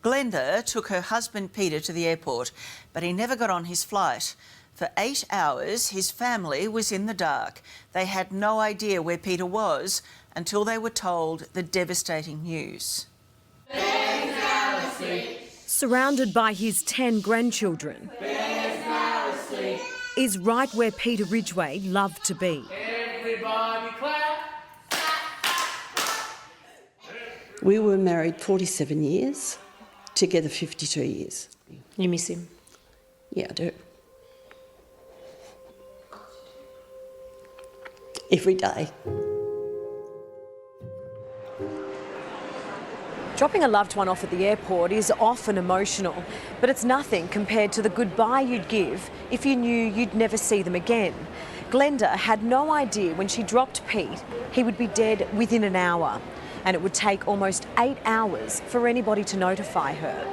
Glenda took her husband Peter to the airport, but he never got on his flight. For 8 hours, his family was in the dark. They had no idea where Peter was until they were told the devastating news. Surrounded by his 10 grandchildren, is right where Peter Ridgway loved to be. Everybody clap. We were married 47 years, together 52 years. You miss him? Yeah, I do. Every day. Dropping a loved one off at the airport is often emotional, but it's nothing compared to the goodbye you'd give if you knew you'd never see them again. Glenda had no idea when she dropped Pete he would be dead within an hour, and it would take almost 8 hours for anybody to notify her.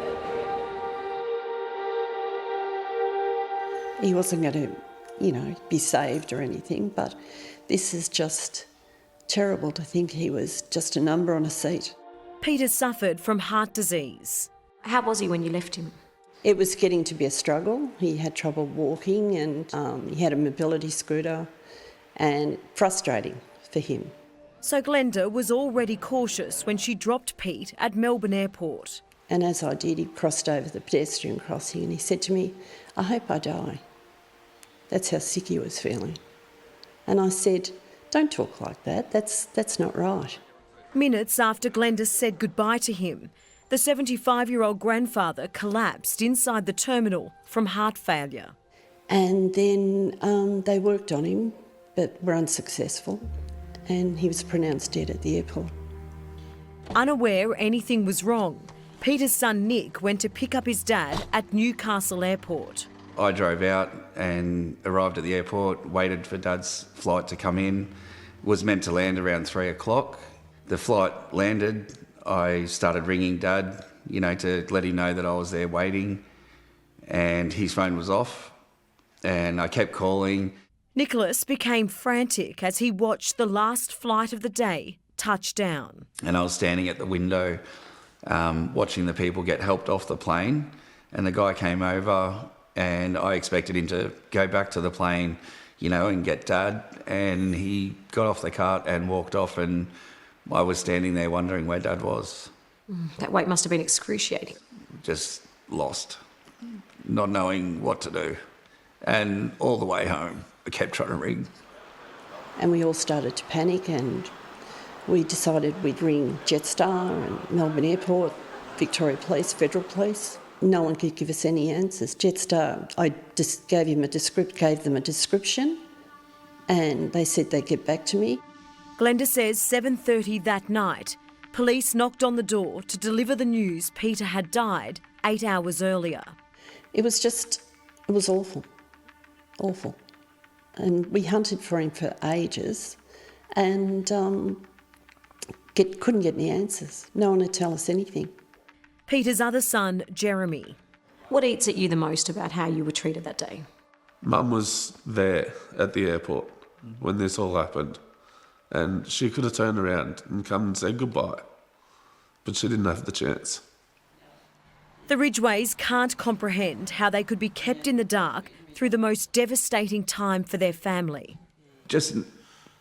He wasn't going to, be saved or anything, but this is just terrible to think he was just a number on a seat. Peter suffered from heart disease. How was he when you left him? It was getting to be a struggle. He had trouble walking and he had a mobility scooter, and frustrating for him. So Glenda was already cautious when she dropped Pete at Melbourne Airport. And as I did, he crossed over the pedestrian crossing and he said to me, "I hope I die." That's how sick he was feeling. And I said, "Don't talk like that. That's not right." Minutes after Glenda said goodbye to him, the 75-year-old grandfather collapsed inside the terminal from heart failure. And then they worked on him, but were unsuccessful, and he was pronounced dead at the airport. Unaware anything was wrong, Peter's son Nick went to pick up his dad at Newcastle Airport. I drove out and arrived at the airport, waited for Dad's flight to come in. Was meant to land around 3 o'clock. The flight landed. I started ringing Dad, to let him know that I was there waiting, and his phone was off, and I kept calling. Nicholas became frantic as he watched the last flight of the day touch down. And I was standing at the window watching the people get helped off the plane, and the guy came over, and I expected him to go back to the plane, and get Dad, and he got off the cart and walked off, and I was standing there wondering where Dad was. That wait must have been excruciating. Just lost, not knowing what to do. And all the way home, I kept trying to ring. And we all started to panic, and we decided we'd ring Jetstar and Melbourne Airport, Victoria Police, Federal Police. No one could give us any answers. Jetstar, I just gave them a description, and they said they'd get back to me. Glenda says 7:30 that night, police knocked on the door to deliver the news Peter had died 8 hours earlier. It was awful, awful. And we hunted for him for ages and couldn't get any answers. No one would tell us anything. Peter's other son, Jeremy. What eats at you the most about how you were treated that day? Mum was there at the airport when this all happened, and she could have turned around and come and said goodbye, but she didn't have the chance. The Ridgways can't comprehend how they could be kept in the dark through the most devastating time for their family. Just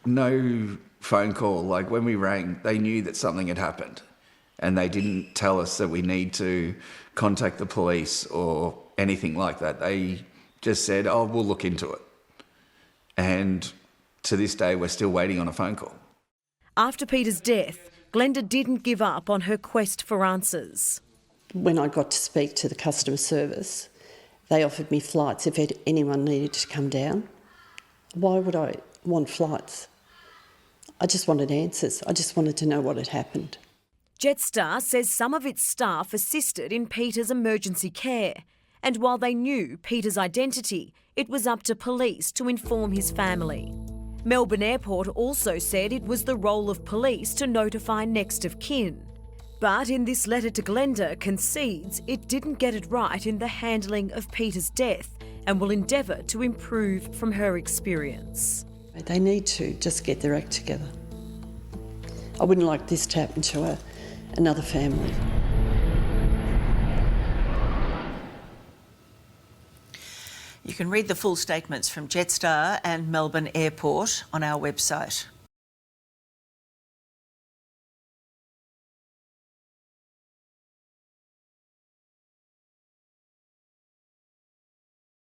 no phone call. Like when we rang, they knew that something had happened, and they didn't tell us that we need to contact the police or anything like that. They just said, "Oh, we'll look into it." And to this day, we're still waiting on a phone call. After Peter's death, Glenda didn't give up on her quest for answers. When I got to speak to the customer service, they offered me flights if anyone needed to come down. Why would I want flights? I just wanted answers. I just wanted to know what had happened. Jetstar says some of its staff assisted in Peter's emergency care, and while they knew Peter's identity, it was up to police to inform his family. Melbourne Airport also said it was the role of police to notify next of kin. But in this letter to Glenda concedes it didn't get it right in the handling of Peter's death and will endeavour to improve from her experience. They need to just get their act together. I wouldn't like this to happen to another family. You can read the full statements from Jetstar and Melbourne Airport on our website.